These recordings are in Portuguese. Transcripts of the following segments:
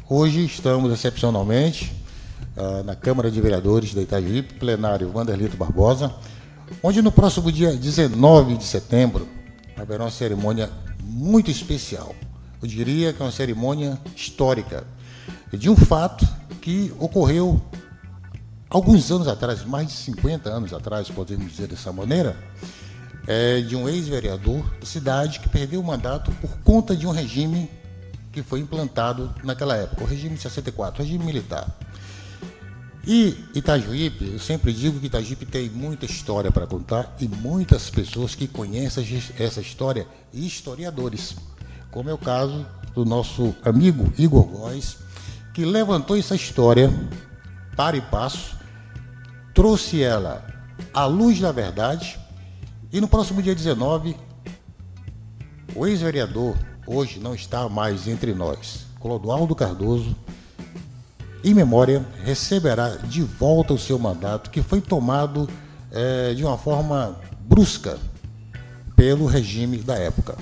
Hoje estamos, excepcionalmente, na Câmara de Vereadores da Itajuípe, plenário Wanderlito Barbosa, onde no próximo dia 19 de setembro haverá uma cerimônia muito especial. Eu diria que é uma cerimônia histórica, de um fato que ocorreu alguns anos atrás, mais de 50 anos atrás, podemos dizer dessa maneira, de um ex-vereador da cidade que perdeu o mandato por conta de um regime que foi implantado naquela época, o regime de 64, o regime militar. E Itajuípe, eu sempre digo que Itajuípe tem muita história para contar e muitas pessoas que conhecem essa história e historiadores, como é o caso do nosso amigo Igor Góes, que levantou essa história para e passo, trouxe ela à luz da verdade e no próximo dia 19, o ex-vereador, hoje não está mais entre nós, Clodoaldo Cardoso, em memória, receberá de volta o seu mandato, que foi tomado de uma forma brusca pelo regime da época.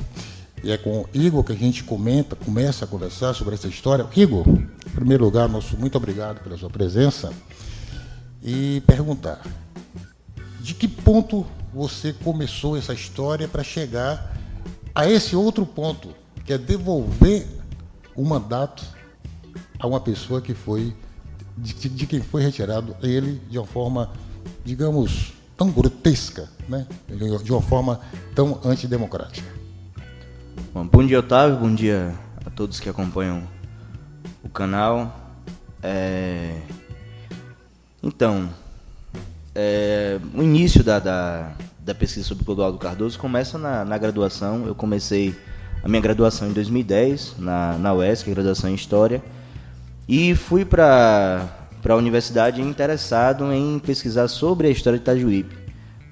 E é com o Igor que a gente começa a conversar sobre essa história. Igor, em primeiro lugar, muito obrigado pela sua presença. E perguntar, de que ponto você começou essa história para chegar a esse outro ponto, que é devolver o mandato a uma pessoa que foi, de quem foi retirado ele de uma forma, digamos, tão grotesca, né? De uma forma tão antidemocrática. Bom dia, Otávio, bom dia a todos que acompanham o canal. Então, o início da pesquisa sobre Clodoaldo Cardoso começa na graduação. Eu comecei a minha graduação em 2010, na UESC, a graduação em História, e fui para a universidade interessado em pesquisar sobre a história de Itajuípe.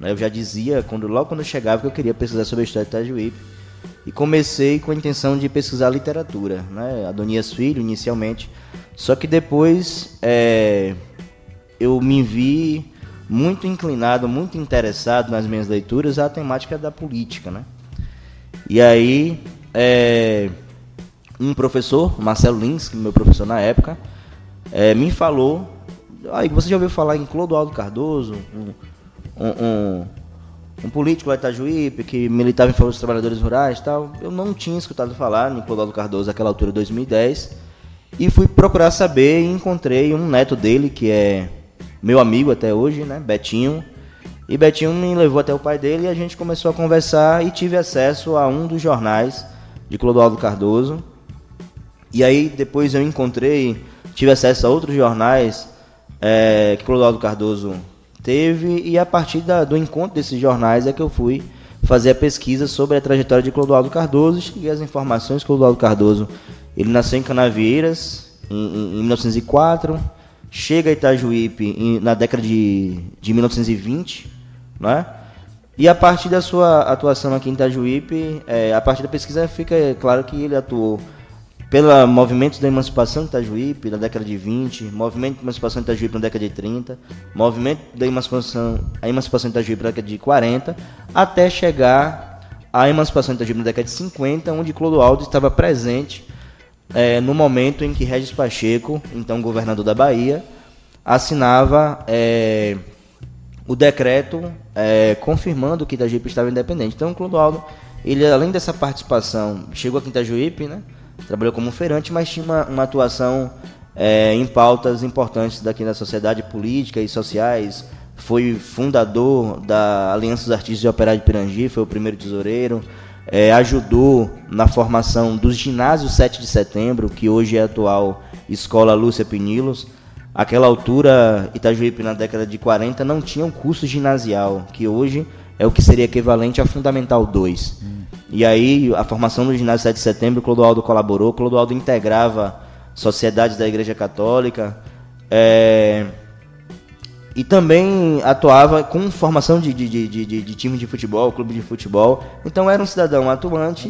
Eu já dizia, logo quando eu chegava, que eu queria pesquisar sobre a história de Itajuípe, e comecei com a intenção de pesquisar literatura, né? Adonias Filho, inicialmente, só que depois eu me vi muito inclinado, muito interessado nas minhas leituras à temática da política, né? E aí, um professor, Marcelo Lins, que é meu professor na época, me falou: você já ouviu falar em Clodoaldo Cardoso, um político lá de Itajuípe que militava em favor dos trabalhadores rurais e tal? Eu não tinha escutado falar em Clodoaldo Cardoso naquela altura, 2010, e fui procurar saber e encontrei um neto dele, que é meu amigo até hoje, né, Betinho. E Betinho me levou até o pai dele e a gente começou a conversar e tive acesso a um dos jornais de Clodoaldo Cardoso. E aí depois eu tive acesso a outros jornais que Clodoaldo Cardoso teve, e a partir do encontro desses jornais é que eu fui fazer a pesquisa sobre a trajetória de Clodoaldo Cardoso e cheguei às informações que Clodoaldo Cardoso, ele nasceu em Canavieiras em 1904, chega a Itajuípe na década de 1920, né? E a partir da sua atuação aqui em Itajuípe, a partir da pesquisa fica claro que ele atuou pelo movimento da emancipação de Itajuípe na década de 20, movimento de emancipação de Itajuípe na década de 30, movimento da emancipação de Itajuípe na década de 40, até chegar à emancipação de Itajuípe na década de 50, onde Clodoaldo estava presente no momento em que Régis Pacheco, então governador da Bahia, assinava o decreto confirmando que Itajuípe estava independente. Então, Clodoaldo, ele, além dessa participação, chegou aqui em Itajuípe, né? Trabalhou como feirante, mas tinha uma atuação em pautas importantes daqui da sociedade política e sociais. Foi fundador da Aliança dos Artistas e Operários de Pirangi, foi o primeiro tesoureiro. Ajudou na formação dos ginásios 7 de setembro, que hoje é a atual Escola Lúcia Pinilos. Àquela altura, Itajuípe, na década de 40, não tinha um curso ginasial, que hoje é o que seria equivalente a Fundamental 2. E aí, a formação do ginásio 7 de setembro, Clodoaldo colaborou. Clodoaldo integrava sociedades da Igreja Católica, e também atuava com formação de time de futebol, clube de futebol. Então era um cidadão atuante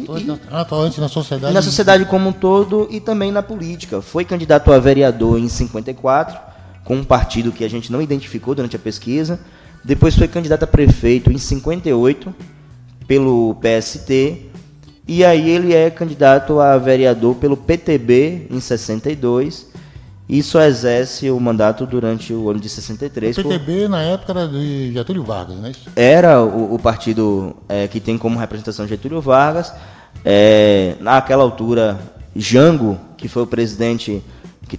na sociedade. Na sociedade como um todo e também na política. Foi candidato a vereador em 54, com um partido que a gente não identificou durante a pesquisa. Depois foi candidato a prefeito em 58, pelo PST. E aí ele é candidato a vereador pelo PTB em 62 e só exerce o mandato durante o ano de 63. O PTB na época era de Getúlio Vargas, não é isso? Era o partido que tem como representação Getúlio Vargas. Naquela altura, Jango, que foi o presidente que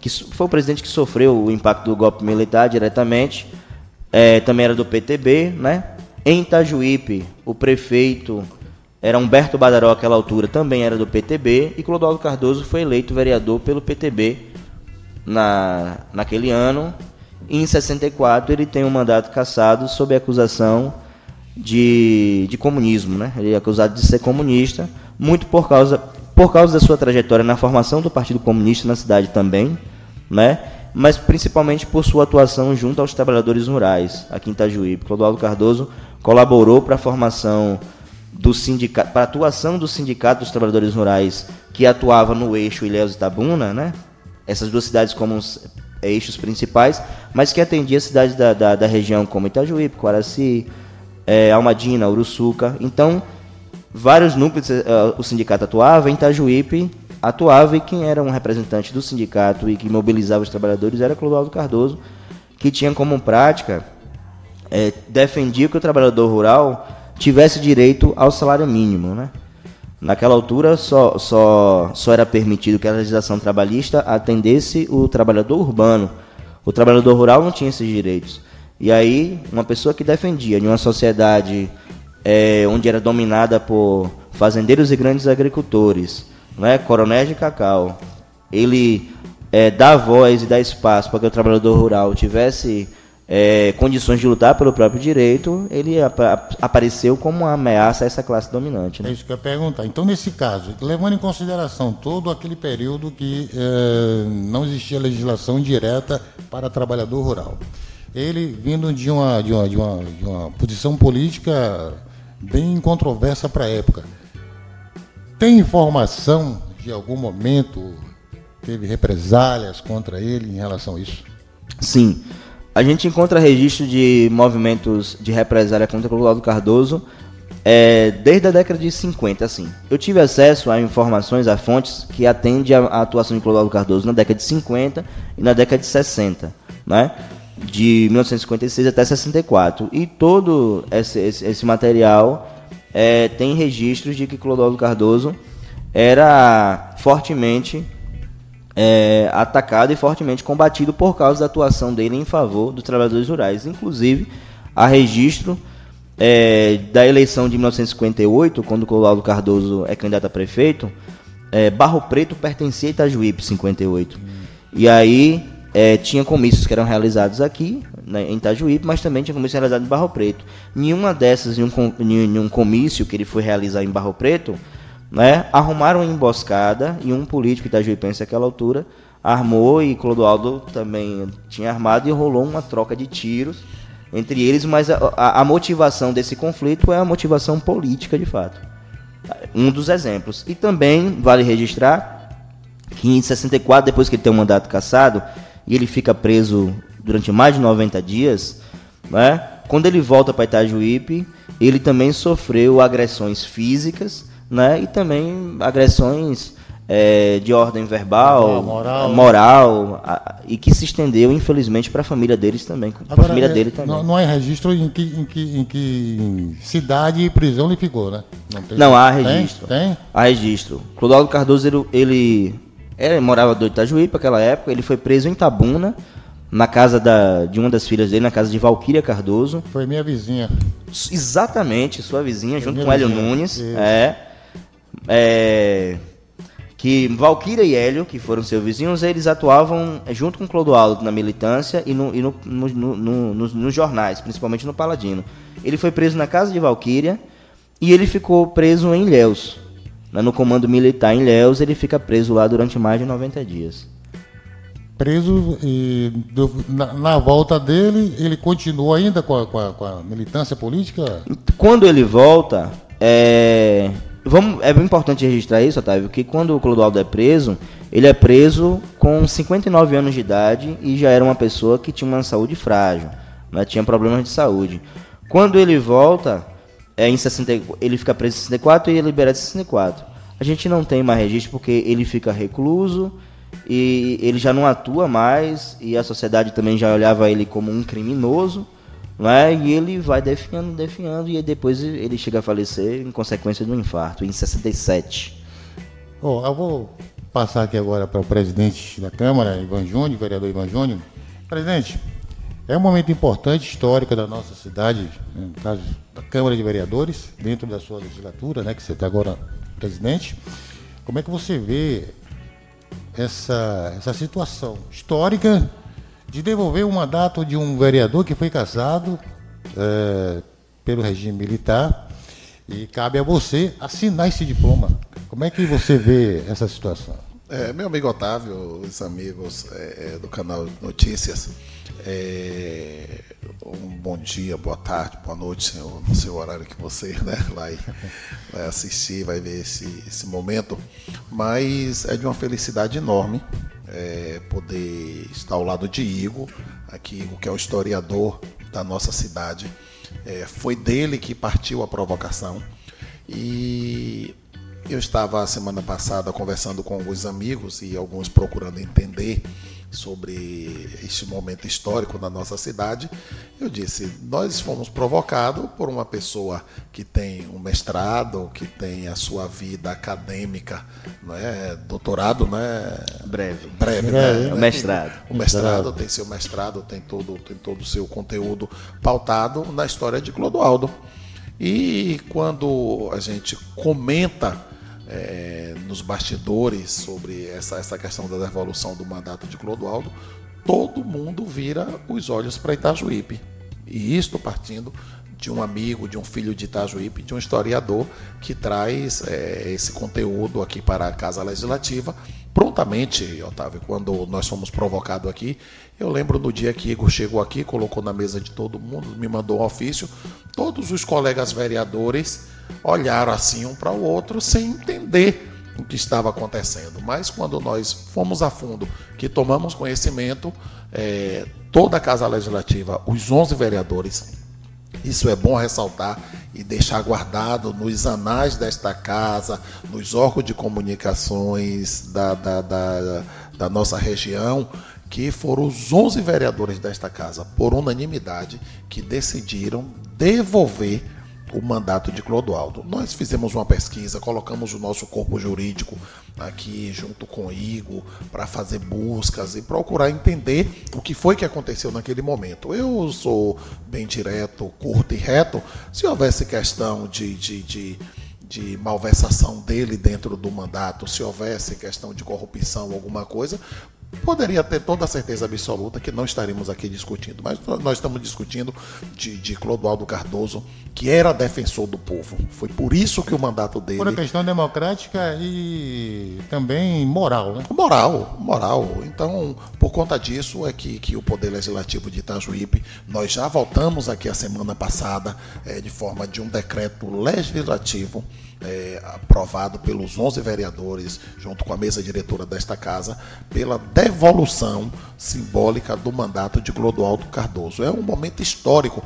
foi o presidente que sofreu o impacto do golpe militar diretamente, também era do PTB, né? Em Itajuípe, o prefeito era Humberto Badaró, àquela altura, também era do PTB, e Clodoaldo Cardoso foi eleito vereador pelo PTB naquele ano. E em 64 ele tem um mandato cassado sob acusação de comunismo, né? Ele é acusado de ser comunista, muito por causa da sua trajetória na formação do Partido Comunista na cidade também, né? Mas principalmente por sua atuação junto aos trabalhadores rurais aqui em Itajuípe. Clodoaldo Cardoso colaborou para a formação do sindicato, para a atuação do Sindicato dos Trabalhadores Rurais, que atuava no eixo Ilhéus e Itabuna, né? Essas duas cidades como eixos principais, mas que atendia cidades da região como Itajuípe, Coaraci, Almadina, Uruçuca. Então, vários núcleos o sindicato atuava. Em Itajuípe atuava, e quem era um representante do sindicato e que mobilizava os trabalhadores era Clodoaldo Cardoso, que tinha como prática defendia que o trabalhador rural tivesse direito ao salário mínimo, né? Naquela altura só era permitido que a legislação trabalhista atendesse o trabalhador urbano. O trabalhador rural não tinha esses direitos. E aí, uma pessoa que defendia de uma sociedade onde era dominada por fazendeiros e grandes agricultores, né, coronéis de cacau, ele dá voz e dá espaço para que o trabalhador rural tivesse condições de lutar pelo próprio direito, ele apareceu como uma ameaça a essa classe dominante, né? É isso que eu ia perguntar. Então, nesse caso, levando em consideração todo aquele período que não existia legislação direta para trabalhador rural, ele vindo de uma posição política bem controversa para a época, tem informação de algum momento teve represálias contra ele em relação a isso? Sim. A gente encontra registro de movimentos de represália contra Clodoaldo Cardoso desde a década de 50, assim. Eu tive acesso a informações, a fontes que atendem a atuação de Clodoaldo Cardoso na década de 50 e na década de 60, né? De 1956 até 64. E todo esse material tem registros de que Clodoaldo Cardoso era fortemente atacado e fortemente combatido por causa da atuação dele em favor dos trabalhadores rurais. Inclusive, há registro da eleição de 1958, quando Clodoaldo Cardoso é candidato a prefeito. Barro Preto pertencia a Itajuípe, 58. E aí tinha comícios que eram realizados aqui, né, em Itajuípe, mas também tinha comícios realizados em Barro Preto. Nenhuma dessas, em um comício que ele foi realizar em Barro Preto, né, arrumaram uma emboscada, e um político itajuipense àquela altura armou, e Clodoaldo também tinha armado, e rolou uma troca de tiros entre eles, mas a motivação desse conflito é a motivação política de fato. Um dos exemplos. E também vale registrar que em 64, depois que ele tem um mandato cassado, e ele fica preso durante mais de 90 dias, né, quando ele volta para Itajuípe, ele também sofreu agressões físicas, né, e também agressões de ordem verbal, moral, e que se estendeu, infelizmente, para a família deles também. Agora, a família dele também. Não há registro em que cidade e prisão ele ficou, né? Não há registro. Tem? Há registro. Clodoaldo Cardoso, ele morava do Itajuípe naquela época, ele foi preso em Itabuna, na casa de uma das filhas dele, na casa de Valquíria Cardoso. Foi minha vizinha. Exatamente, sua vizinha, junto com Hélio Nunes. Que Valquíria e Hélio, que foram seus vizinhos, eles atuavam junto com Clodoaldo na militância e nos jornais, principalmente no Paladino. Ele foi preso na casa de Valquíria e ele ficou preso em Ilhéus. No comando militar em Ilhéus, ele fica preso lá durante mais de 90 dias. Preso, e na volta dele, ele continuou ainda com a militância política? Quando ele volta, é bem importante registrar isso, Otávio, que quando o Clodoaldo é preso, ele é preso com 59 anos de idade e já era uma pessoa que tinha uma saúde frágil, né, tinha problemas de saúde. Quando ele volta, ele fica preso em 64 e é liberado em 64. A gente não tem mais registro porque ele fica recluso e ele já não atua mais e a sociedade também já olhava ele como um criminoso, né? E ele vai definhando e depois ele chega a falecer em consequência de um infarto, em 67. Eu vou passar aqui agora para o presidente da Câmara, Ivan Júnior, vereador Ivan Júnior. Presidente, é um momento importante, histórico da nossa cidade, no caso da Câmara de Vereadores, dentro da sua legislatura, né, que você está agora presidente. Como é que você vê essa situação histórica de devolver o mandato de um vereador que foi cassado pelo regime militar e cabe a você assinar esse diploma? Como é que você vê essa situação? Meu amigo Otávio, os amigos do canal Notícias, um bom dia, boa tarde, boa noite, no seu horário que você, né, vai assistir, vai ver esse momento, mas é de uma felicidade enorme poder estar ao lado de Igor, aqui, que é o historiador da nossa cidade. Foi dele que partiu a provocação e eu estava semana passada conversando com alguns amigos e alguns procurando entender sobre este momento histórico na nossa cidade. Eu disse, nós fomos provocados por uma pessoa que tem um mestrado, que tem a sua vida acadêmica, não é? Doutorado, né? Breve, né? O mestrado. O mestrado tem seu mestrado, tem todo o seu conteúdo pautado na história de Clodoaldo. E quando a gente comenta nos bastidores sobre essa questão da devolução do mandato de Clodoaldo, todo mundo vira os olhos para Itajuípe. E isto partindo de um amigo, de um filho de Itajuípe, de um historiador que traz esse conteúdo aqui para a Casa Legislativa. Prontamente, Otávio, quando nós fomos provocados aqui, eu lembro no dia que Igor chegou aqui, colocou na mesa de todo mundo, me mandou um ofício, todos os colegas vereadores olharam assim um para o outro sem entender o que estava acontecendo. Mas quando nós fomos a fundo, que tomamos conhecimento, toda a Casa Legislativa, os 11 vereadores, isso é bom ressaltar e deixar guardado nos anais desta casa, nos órgãos de comunicações da nossa região, que foram os 11 vereadores desta casa, por unanimidade, que decidiram devolver o mandato de Clodoaldo. Nós fizemos uma pesquisa, colocamos o nosso corpo jurídico aqui junto com Igor para fazer buscas e procurar entender o que foi que aconteceu naquele momento. Eu sou bem direto, curto e reto. Se houvesse questão de malversação dele dentro do mandato, se houvesse questão de corrupção, alguma coisa, poderia ter toda a certeza absoluta que não estaríamos aqui discutindo, mas nós estamos discutindo de Clodoaldo Cardoso, que era defensor do povo. Foi por isso que o mandato dele... Por uma questão democrática e também moral, né? Moral. Então, por conta disso é que o Poder Legislativo de Itajuípe, nós já voltamos aqui a semana passada, de forma de um decreto legislativo, aprovado pelos 11 vereadores, junto com a mesa diretora desta casa, pela devolução simbólica do mandato de Clodoaldo Cardoso. É um momento histórico.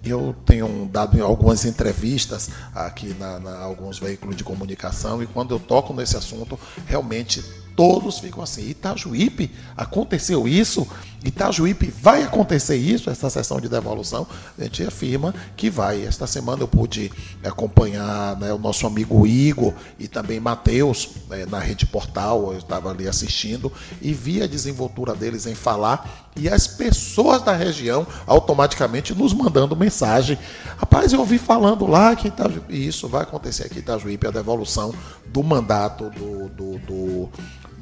Eu tenho dado em algumas entrevistas aqui na alguns veículos de comunicação, e quando eu toco nesse assunto, realmente todos ficam assim: Itajuípe, aconteceu isso? Itajuípe, vai acontecer isso, essa sessão de devolução? A gente afirma que vai. Esta semana eu pude acompanhar, né, o nosso amigo Igor e também Matheus, na Rede Portal. Eu estava ali assistindo e vi a desenvoltura deles em falar, e as pessoas da região automaticamente nos mandando mensagem: rapaz, eu ouvi falando lá que isso vai acontecer aqui em Itajuípe, a devolução do mandato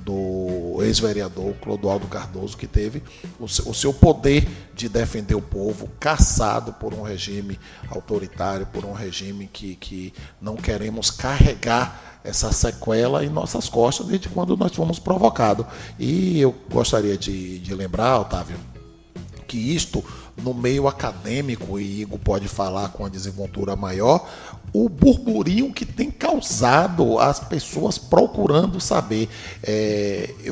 do ex-vereador Clodoaldo Cardoso, que teve o seu poder de defender o povo cassado por um regime autoritário, por um regime que não queremos carregar essa sequela em nossas costas desde quando nós fomos provocados. E eu gostaria de lembrar, Otávio, que isto, no meio acadêmico, e Igor pode falar com a desenvoltura maior, o burburinho que tem causado as pessoas procurando saber.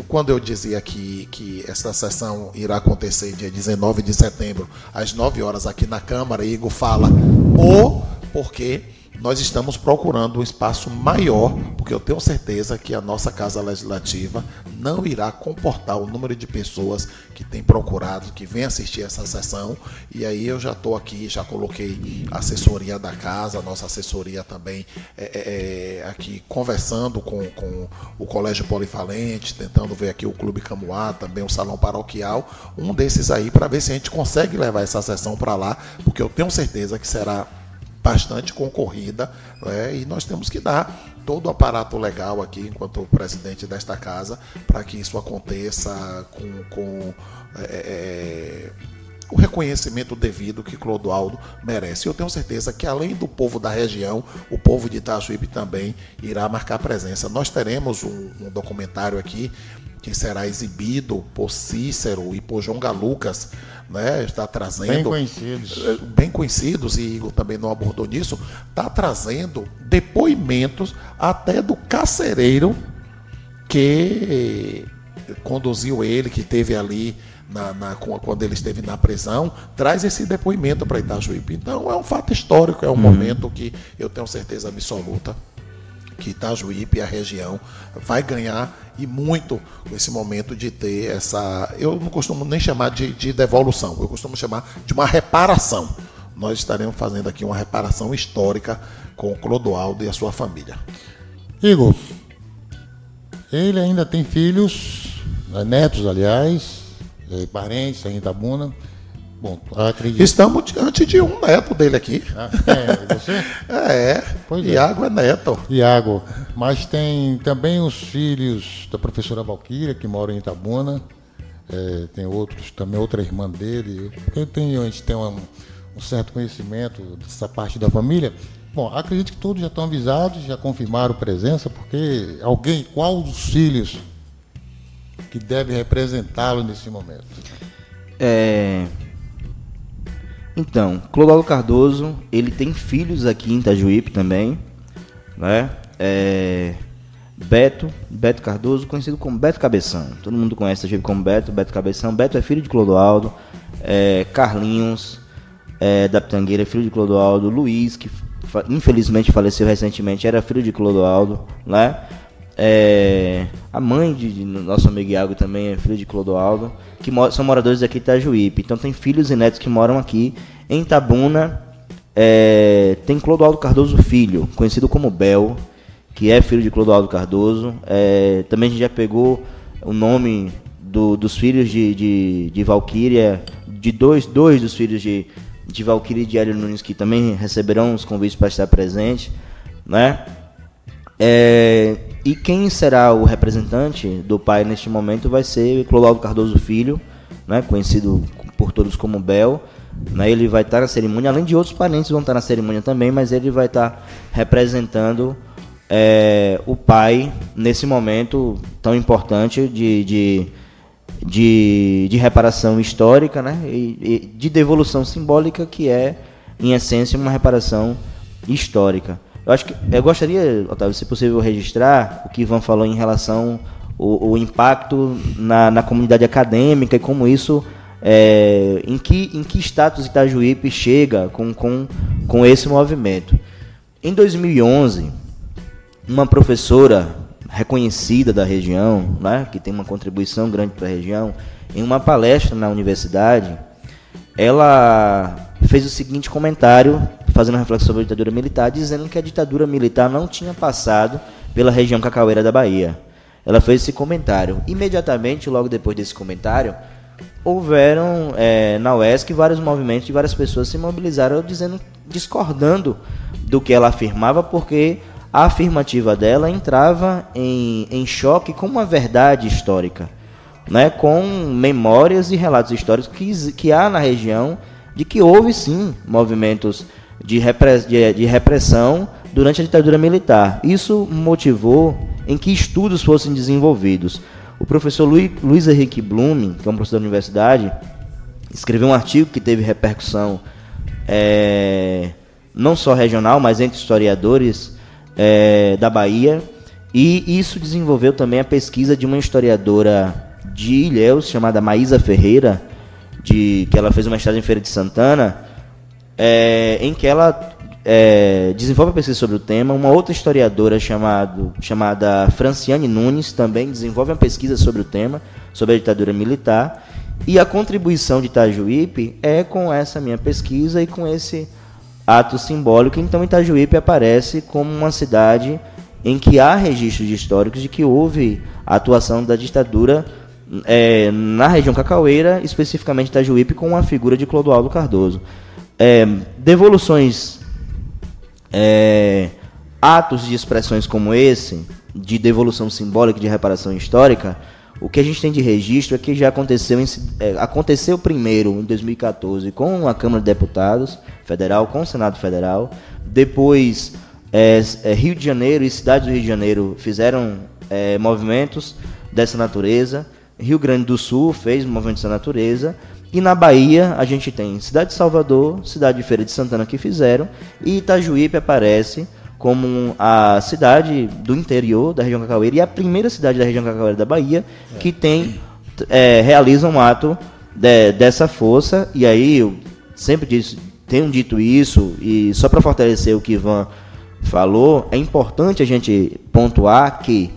Quando eu dizia que essa sessão irá acontecer dia 19 de setembro, às 9 horas aqui na Câmara, Igor fala: o porque nós estamos procurando um espaço maior, porque eu tenho certeza que a nossa Casa Legislativa não irá comportar o número de pessoas que tem procurado, que vem assistir essa sessão. E aí eu já estou aqui, já coloquei a assessoria da casa, a nossa assessoria também aqui conversando com o Colégio Polivalente, tentando ver aqui o Clube Camuá, também o Salão Paroquial, um desses aí, para ver se a gente consegue levar essa sessão para lá, porque eu tenho certeza que será bastante concorrida, né? E nós temos que dar todo o aparato legal aqui, enquanto presidente desta casa, para que isso aconteça com o reconhecimento devido que Clodoaldo merece. Eu tenho certeza que, além do povo da região, o povo de Itajuípe também irá marcar presença. Nós teremos um documentário aqui que será exibido por Cícero e por João Galucas, né? Está trazendo bem conhecidos, e Igor também não abordou nisso, está trazendo depoimentos até do carcereiro que conduziu ele, que esteve ali quando ele esteve na prisão, traz esse depoimento para Itajuípe. Então é um fato histórico, é um momento que eu tenho certeza absoluta que Itajuípe e a região vai ganhar, e muito, com esse momento de ter essa... Eu não costumo nem chamar de devolução, eu costumo chamar de uma reparação. Nós estaremos fazendo aqui uma reparação histórica com o Clodoaldo e a sua família. Igor, ele ainda tem filhos, netos, aliás, parentes em Itabuna. Bom, acredito. Estamos diante de um neto dele aqui. Você? Pois Iago é neto. Iago. Mas tem também os filhos da professora Valquíria, que moram em Itabuna. Tem outros, também outra irmã dele. A gente tem um certo conhecimento dessa parte da família. Bom, acredito que todos já estão avisados, já confirmaram presença, porque qual dos filhos que deve representá-lo nesse momento? Então, Clodoaldo Cardoso, ele tem filhos aqui em Itajuípe também, né? Beto Cardoso, conhecido como Beto Cabeção. Todo mundo conhece Itajuípe como Beto Cabeção. Beto é filho de Clodoaldo. Carlinhos, da Pitangueira, é filho de Clodoaldo. Luiz, que infelizmente faleceu recentemente, era filho de Clodoaldo, né? A mãe de nosso amigo Iago também é filho de Clodoaldo, que são moradores aqui de Itajuípe. Então tem filhos e netos que moram aqui. Em Itabuna tem Clodoaldo Cardoso Filho, conhecido como Bel, que é filho de Clodoaldo Cardoso. Também a gente já pegou o nome dos filhos de Valquíria, de dois dos filhos de Valquíria e de Hélio Nunes, que também receberão os convites para estar presente, né? E quem será o representante do pai neste momento vai ser Clodoaldo Cardoso Filho, né, conhecido por todos como Bel, né? Ele vai estar na cerimônia, além de outros parentes vão estar na cerimônia também, mas ele vai estar representando o pai nesse momento tão importante de reparação histórica, né, e de devolução simbólica, que é, em essência, uma reparação histórica. Eu gostaria, Otávio, se possível, registrar o que Ivan falou em relação ao impacto na comunidade acadêmica e como isso, em que status Itajuípe chega com esse movimento. Em 2011, uma professora reconhecida da região, né, que tem uma contribuição grande para a região, em uma palestra na universidade, ela fez o seguinte comentário, fazendo uma reflexão sobre a ditadura militar, dizendo que a ditadura militar não tinha passado pela região cacaueira da Bahia. Ela fez esse comentário. Imediatamente, logo depois desse comentário, houveram na UESC vários movimentos de várias pessoas se mobilizaram discordando do que ela afirmava, porque a afirmativa dela entrava em choque com uma verdade histórica, né, com memórias e relatos históricos que há na região, de que houve sim movimentos de repressão durante a ditadura militar. Isso motivou em que estudos fossem desenvolvidos. O professor Luiz Henrique Blume, que é um professor da universidade, escreveu um artigo que teve repercussão não só regional, mas entre historiadores da Bahia, e isso desenvolveu também a pesquisa de uma historiadora de Ilhéus, chamada Maísa Ferreira, que ela fez uma mestrado em Feira de Santana, em que ela desenvolve a pesquisa sobre o tema. Uma outra historiadora chamada Franciane Nunes também desenvolve uma pesquisa sobre o tema, sobre a ditadura militar. E a contribuição de Itajuípe é com essa minha pesquisa e com esse ato simbólico. Então Itajuípe aparece como uma cidade em que há registros históricos de que houve a atuação da ditadura na região cacaueira, especificamente Itajuípe, com a figura de Clodoaldo Cardoso. Devoluções, atos de expressões como esse, de devolução simbólica, de reparação histórica, o que a gente tem de registro é que já aconteceu primeiro em 2014 com a Câmara de Deputados Federal, com o Senado Federal. Depois, Rio de Janeiro e cidades do Rio de Janeiro fizeram movimentos dessa natureza. Rio Grande do Sul fez movimentos dessa natureza. E na Bahia a gente tem Cidade de Salvador, Cidade de Feira de Santana que fizeram. E Itajuípe aparece como a cidade do interior da região cacaueira e a primeira cidade da região cacaueira da Bahia que realiza um ato dessa força. E aí eu sempre tenho dito isso, e só para fortalecer o que Ivan falou, é importante a gente pontuar que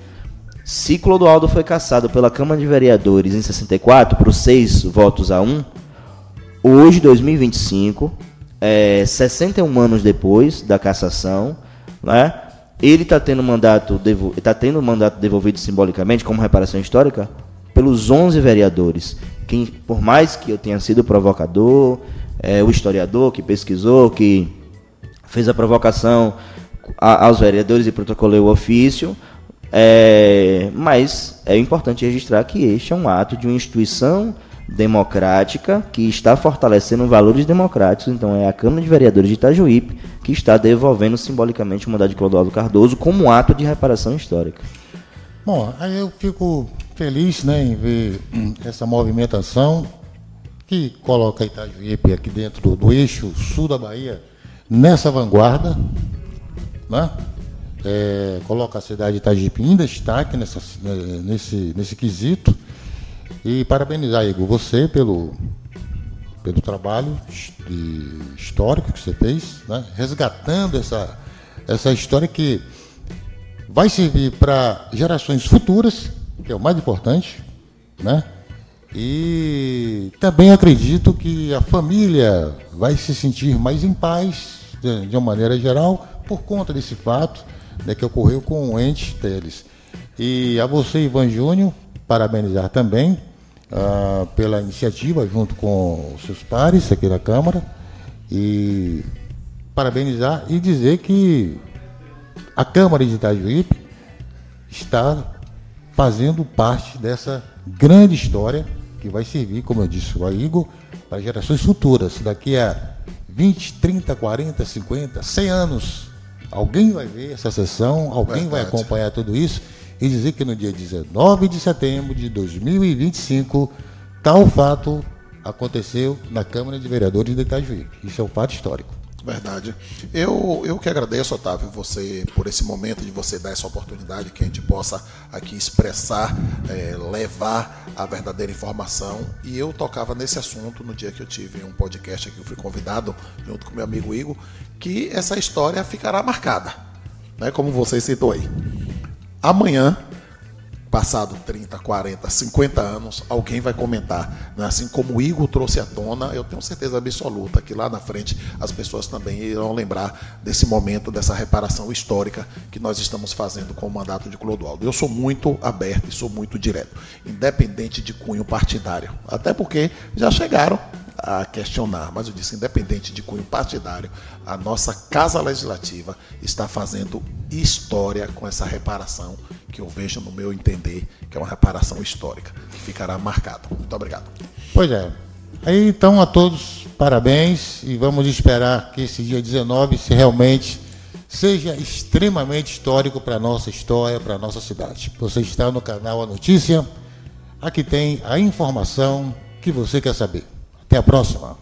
se Clodoaldo foi cassado pela Câmara de Vereadores em 64 por 6 votos a 1, hoje, 2025, 61 anos depois da cassação, né, ele está tendo mandato devolvido simbolicamente como reparação histórica pelos 11 vereadores, que, por mais que eu tenha sido provocador, o historiador que pesquisou, que fez a provocação aos vereadores e protocolou o ofício, mas é importante registrar que este é um ato de uma instituição democrática que está fortalecendo valores democráticos. Então é a Câmara de Vereadores de Itajuípe que está devolvendo simbolicamente o mandato de Clodoaldo Cardoso como um ato de reparação histórica. Bom, aí eu fico feliz, né, em ver essa movimentação que coloca Itajuípe aqui dentro do eixo sul da Bahia nessa vanguarda, né? Coloca a cidade de Itajuípe em destaque nesse quesito. E parabenizar, Igor, você pelo trabalho histórico que você fez, né? Resgatando essa história que vai servir para gerações futuras, que é o mais importante, né? E também acredito que a família vai se sentir mais em paz, de uma maneira geral, por conta desse fato, né, que ocorreu com o ente deles. E a você, Ivan Júnior, parabenizar também pela iniciativa junto com os seus pares aqui da Câmara, e parabenizar e dizer que a Câmara de Itajuípe está fazendo parte dessa grande história que vai servir, como eu disse ao Igor, para gerações futuras. Daqui a 20, 30, 40, 50, 100 anos, alguém vai ver essa sessão, alguém vai acompanhar tudo isso e dizer que no dia 19 de setembro de 2025, tal fato aconteceu na Câmara de Vereadores de Itajuípe. Isso é um fato histórico. Verdade. Eu que agradeço, Otávio, você por esse momento de você dar essa oportunidade que a gente possa aqui expressar, levar a verdadeira informação. E eu tocava nesse assunto no dia que eu tive um podcast aqui, eu fui convidado junto com meu amigo Igor, que essa história ficará marcada, né, como você citou aí. Amanhã, passado 30, 40, 50 anos, alguém vai comentar, né? Assim como o Igor trouxe à tona, eu tenho certeza absoluta que lá na frente as pessoas também irão lembrar desse momento, dessa reparação histórica que nós estamos fazendo com o mandato de Clodoaldo. Eu sou muito aberto e sou muito direto, independente de cunho partidário, até porque já chegaram a questionar, mas eu disse, independente de cunho partidário, a nossa Casa Legislativa está fazendo história com essa reparação, que eu vejo, no meu entender, que é uma reparação histórica, que ficará marcada. Muito obrigado. Pois é. Aí, então, a todos, parabéns, e vamos esperar que esse dia 19 se realmente seja extremamente histórico para a nossa história, para a nossa cidade. Você está no canal A Notícia, aqui tem a informação que você quer saber. Até a próxima.